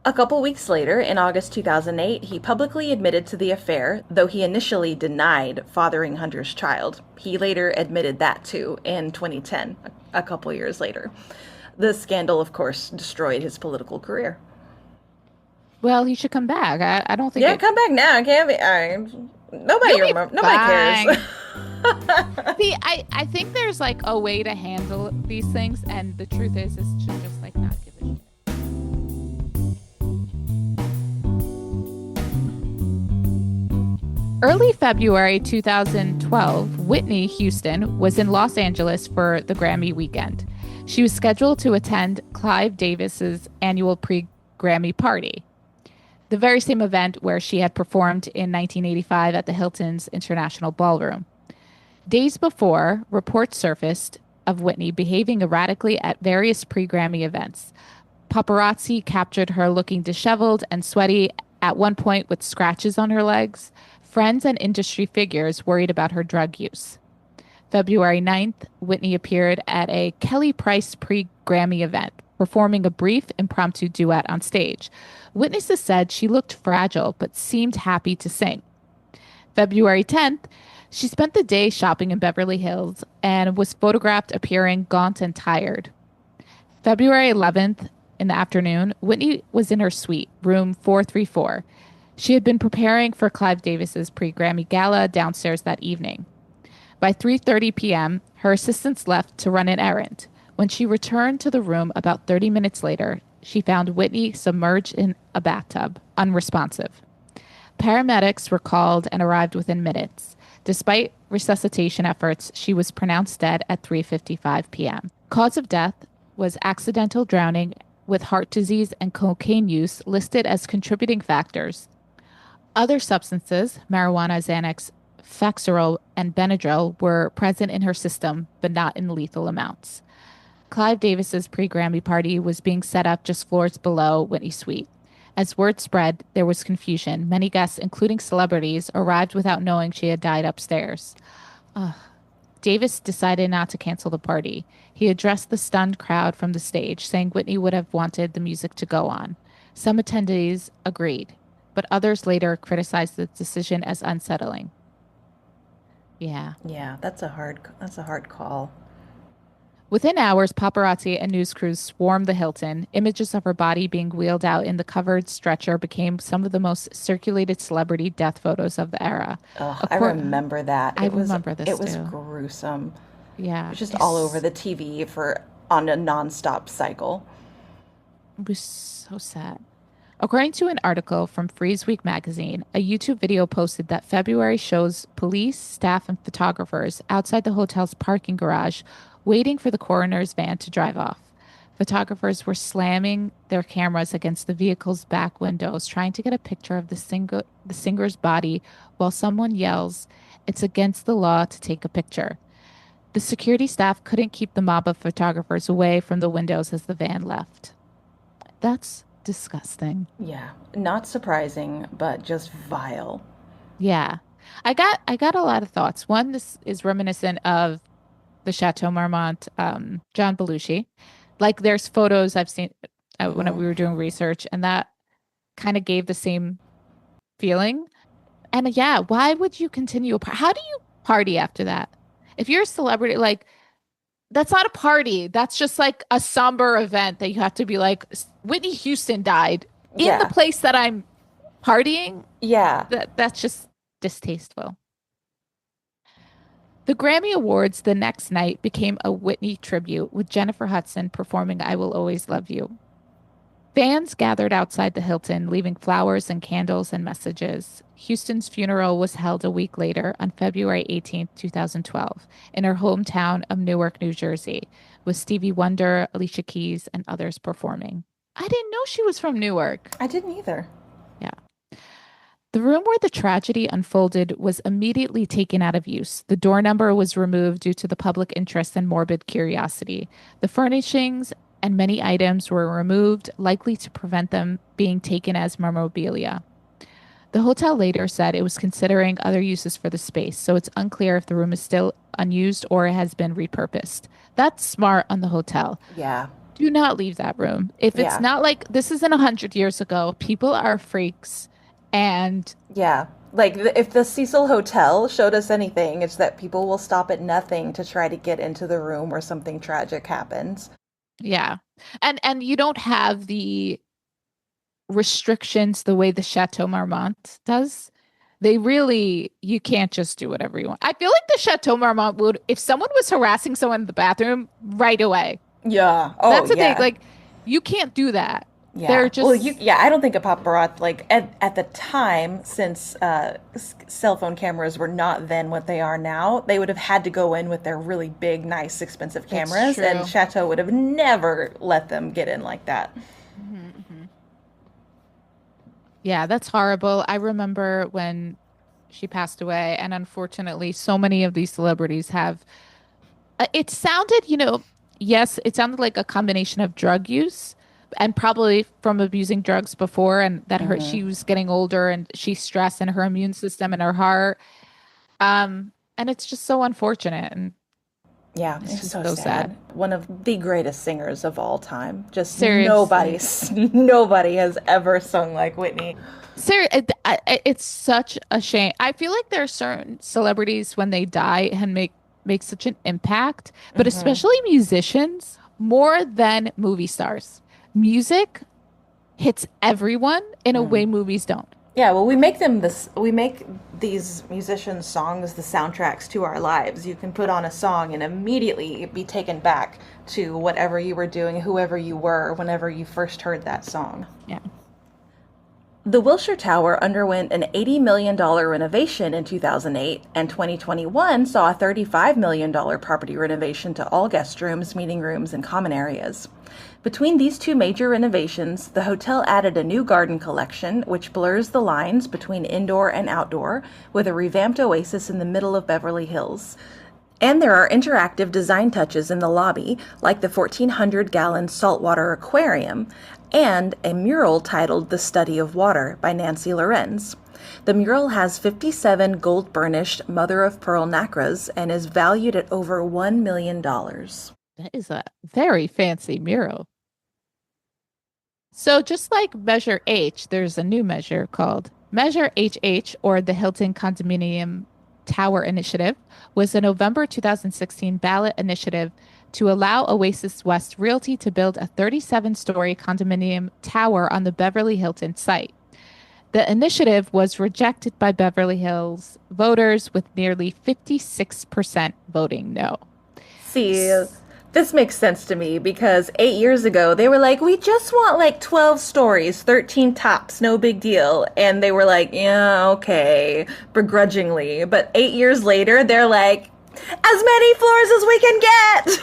A couple weeks later, in August 2008, he publicly admitted to the affair, though he initially denied fathering Hunter's child. He later admitted that too in 2010, a couple years later. The scandal, of course, destroyed his political career. Well, he should come back. I don't think Yeah, come back now. I can't be. Nobody You'll be remember. Nobody cares. See, I think there's like a way to handle these things, and the truth is to just like not give a shit. Early February 2012, Whitney Houston was in Los Angeles for the Grammy weekend. She was scheduled to attend Clive Davis's annual pre-Grammy party, the very same event where she had performed in 1985 at the Hilton's International Ballroom. Days before, reports surfaced of Whitney behaving erratically at various pre-Grammy events. Paparazzi captured her looking disheveled and sweaty, at one point with scratches on her legs. Friends and industry figures worried about her drug use. February 9th, Whitney appeared at a Kelly Price pre-Grammy event, performing a brief impromptu duet on stage. Witnesses said she looked fragile but seemed happy to sing. February 10th, she spent the day shopping in Beverly Hills and was photographed appearing gaunt and tired. February 11th, in the afternoon, Whitney was in her suite, room 434. She had been preparing for Clive Davis's pre-Grammy gala downstairs that evening. By 3:30 p.m., her assistants left to run an errand. When she returned to the room about 30 minutes later, she found Whitney submerged in a bathtub, unresponsive. Paramedics were called and arrived within minutes. Despite resuscitation efforts, she was pronounced dead at 3:55 p.m. Cause of death was accidental drowning with heart disease and cocaine use listed as contributing factors. Other substances, marijuana, Xanax, Faxerol, and Benadryl, were present in her system, but not in lethal amounts. Clive Davis's pre-Grammy party was being set up just floors below Whitney's suite. As word spread, there was confusion. Many guests, including celebrities, arrived without knowing she had died upstairs. Ugh. Davis decided not to cancel the party. He addressed the stunned crowd from the stage, saying Whitney would have wanted the music to go on. Some attendees agreed, but others later criticized the decision as unsettling. Yeah. Yeah, that's a hard call. Within hours, paparazzi and news crews swarmed the Hilton. Images of her body being wheeled out in the covered stretcher became some of the most circulated celebrity death photos of the era. Ugh, I Acor- remember that. I remember this It was too. gruesome. It Yeah, was just all over the TV for on a nonstop cycle. it was so sad. According to an article from Freeze Week magazine, a YouTube video posted that February shows police, staff, and photographers outside the hotel's parking garage waiting for the coroner's van to drive off. Photographers were slamming their cameras against the vehicle's back windows, trying to get a picture of the singer's body while someone yells, "It's against the law to take a picture." The security staff couldn't keep the mob of photographers away from the windows as the van left. That's disgusting. Yeah, not surprising, but just vile. Yeah. I got a lot of thoughts. One, this is reminiscent of the Chateau Marmont, John Belushi. Like there's photos I've seen when Hmm. we were doing research, and that kind of gave the same feeling. And yeah, why would you continue how do you party after that? If you're a celebrity, like that's not a party. That's just like a somber event that you have to be like, Whitney Houston died in the Yeah, place that I'm partying. yeah. That's just distasteful. The Grammy Awards the next night became a Whitney tribute, with Jennifer Hudson performing I Will Always Love You. Fans gathered outside the Hilton, leaving flowers and candles and messages. Houston's funeral was held a week later on February 18th, 2012, in her hometown of Newark, New Jersey, with Stevie Wonder, Alicia Keys, and others performing. I didn't know she was from Newark. I didn't either. Yeah. The room where the tragedy unfolded was immediately taken out of use. The door number was removed due to the public interest and morbid curiosity. The furnishings and many items were removed, likely to prevent them being taken as memorabilia. The hotel later said it was considering other uses for the space, so it's unclear if the room is still unused or it has been repurposed. That's smart on the hotel. Yeah, Do not leave that room. If it's yeah, not like this isn't 100 years ago, people are freaks and yeah. Like if the Cecil Hotel showed us anything, it's that people will stop at nothing to try to get into the room where something tragic happens. yeah. And you don't have the restrictions the way the Chateau Marmont does. They really you can't just do whatever you want. I feel like the Chateau Marmont would if someone was harassing someone in the bathroom right away. Yeah. Oh, That's the thing. yeah. Like you can't do that. They're Yeah. Well, just yeah, I don't think a paparazzi, like at the time, since cell phone cameras were not then what they are now, they would have had to go in with their really big, nice, expensive That's cameras, and true. Chateau would have never let them get in like that. Hmm. Yeah, that's horrible. I remember when she passed away, and unfortunately, so many of these celebrities have. It sounded, yes, it sounded like a combination of drug use and probably from abusing drugs before, and that she was getting older and she's stressed in her immune system and her heart. And it's just so unfortunate, and Yeah, it's it's just so so sad. sad. One of the greatest singers of all time. Just Seriously. nobody has ever sung like Whitney. It's such a shame. I feel like there are certain celebrities when they die and make such an impact, but especially musicians more than movie stars. Music hits everyone in a way movies don't. Yeah, well, we make these musicians' songs the soundtracks to our lives. You can put on a song and immediately be taken back to whatever you were doing, whoever you were, whenever you first heard that song. Yeah. The Wilshire Tower underwent an $80 million renovation in 2008, and 2021 saw a $35 million property renovation to all guest rooms, meeting rooms, and common areas. Between these two major renovations, the hotel added a new garden collection, which blurs the lines between indoor and outdoor, with a revamped oasis in the middle of Beverly Hills. And there are interactive design touches in the lobby, like the 1,400-gallon saltwater aquarium, and a mural titled The Study of Water by Nancy Lorenz. The mural has 57 gold-burnished mother-of-pearl nacras and is valued at over $1 million. dollars. That is a very fancy mural. So just like Measure H, there's a new measure called Measure HH, or the Hilton Condominium Tower Initiative, was a November 2016 ballot initiative to allow Oasis West Realty to build a 37-story condominium tower on the Beverly Hilton site. The initiative was rejected by Beverly Hills voters with nearly 56% voting no. See, this makes sense to me because 8 years ago they were like, we just want like 12 stories, 13 tops, no big deal. And they were like, yeah, okay, begrudgingly. But 8 years later, they're like, as many floors as we can get.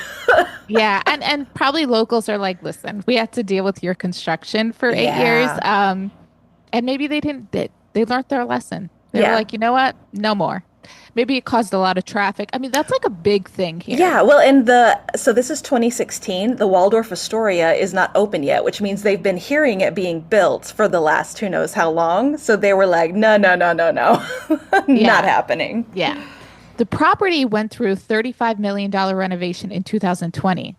Yeah, and probably locals are like, listen, we had to deal with your construction for 8 years. Yeah. And maybe they didn't they learned their lesson. They were Yeah. like, you know what? No more. Maybe it caused a lot of traffic. I mean, that's like a big thing here. Yeah, well, so this is 2016. The Waldorf Astoria is not open yet, which means they've been hearing it being built for the last who knows how long. So they were like, no, no, no, no, no, not Yeah. happening. Yeah. The property went through $35 million renovation in 2020.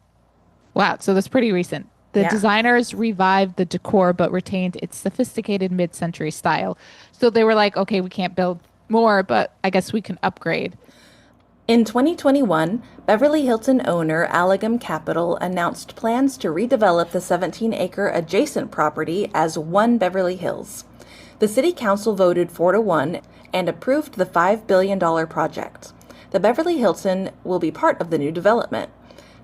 Wow, so that's pretty recent. The Yeah. designers revived the decor but retained its sophisticated mid-century style. So they were like, okay, we can't build more, but I guess we can upgrade. In 2021, Beverly Hilton owner Allegam Capital announced plans to redevelop the 17-acre adjacent property as One Beverly Hills. The city council voted 4-1 and approved the $5 billion project. The Beverly Hilton will be part of the new development.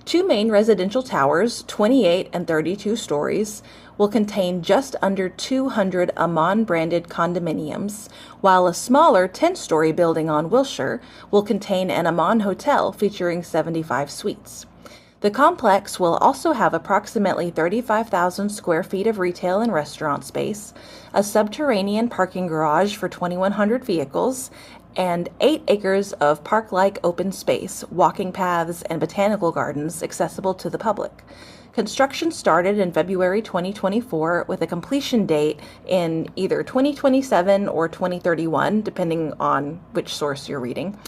Two main residential towers, 28 and 32 stories, will contain just under 200 Amman-branded condominiums, while a smaller 10-story building on Wilshire will contain an Amman hotel featuring 75 suites. The complex will also have approximately 35,000 square feet of retail and restaurant space, a subterranean parking garage for 2,100 vehicles, and 8 acres of park-like open space, walking paths, and botanical gardens accessible to the public. Construction started in February 2024 with a completion date in either 2027 or 2031, depending on which source you're reading.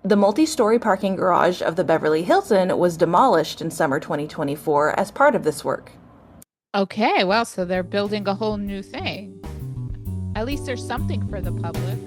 The multi-story parking garage of the Beverly Hilton was demolished in summer 2024 as part of this work. Okay, well, so they're building a whole new thing. At least there's something for the public.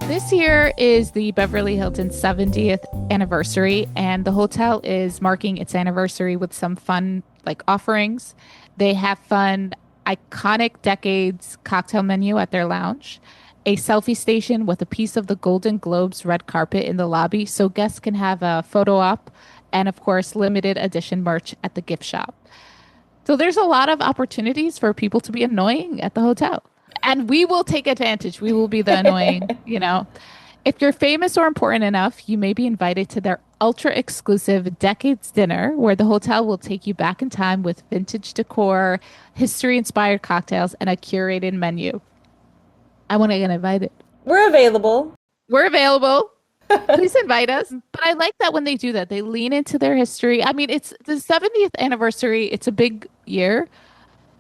This year is the Beverly Hilton 70th anniversary, and the hotel is marking its anniversary with some fun, like offerings. They have fun, iconic decades cocktail menu at their lounge, a selfie station with a piece of the Golden Globes red carpet in the lobby so guests can have a photo op, and of course, limited edition merch at the gift shop. So there's a lot of opportunities for people to be annoying at the hotel. And we will take advantage. We will be the annoying. If you're famous or important enough, you may be invited to their ultra exclusive Decades dinner, where the hotel will take you back in time with vintage decor, history inspired cocktails, and a curated menu. I want to get invited. We're available. We're available. Please invite us. But I like that when they do that, they lean into their history. I mean, it's the 70th anniversary. It's a big year.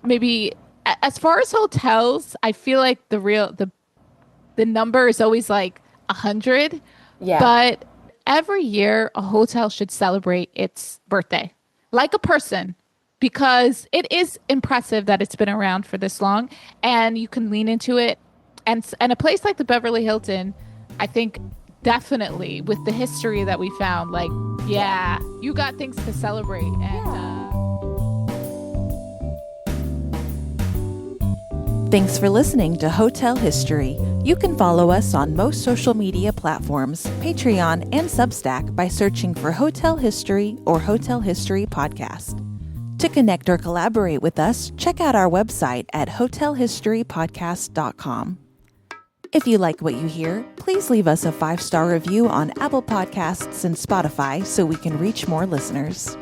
Maybe as far as hotels, I feel like the number is always like 100. Yeah. But every year, a hotel should celebrate its birthday like a person, because it is impressive that it's been around for this long and you can lean into it. And a place like the Beverly Hilton, I think definitely with the history that we found, like, yeah, you got things to celebrate. And Thanks for listening to Hotel History. You can follow us on most social media platforms, Patreon, and Substack by searching for Hotel History or Hotel History Podcast. To connect or collaborate with us, check out our website at hotelhistorypodcast.com. If you like what you hear, please leave us a 5-star review on Apple Podcasts and Spotify so we can reach more listeners.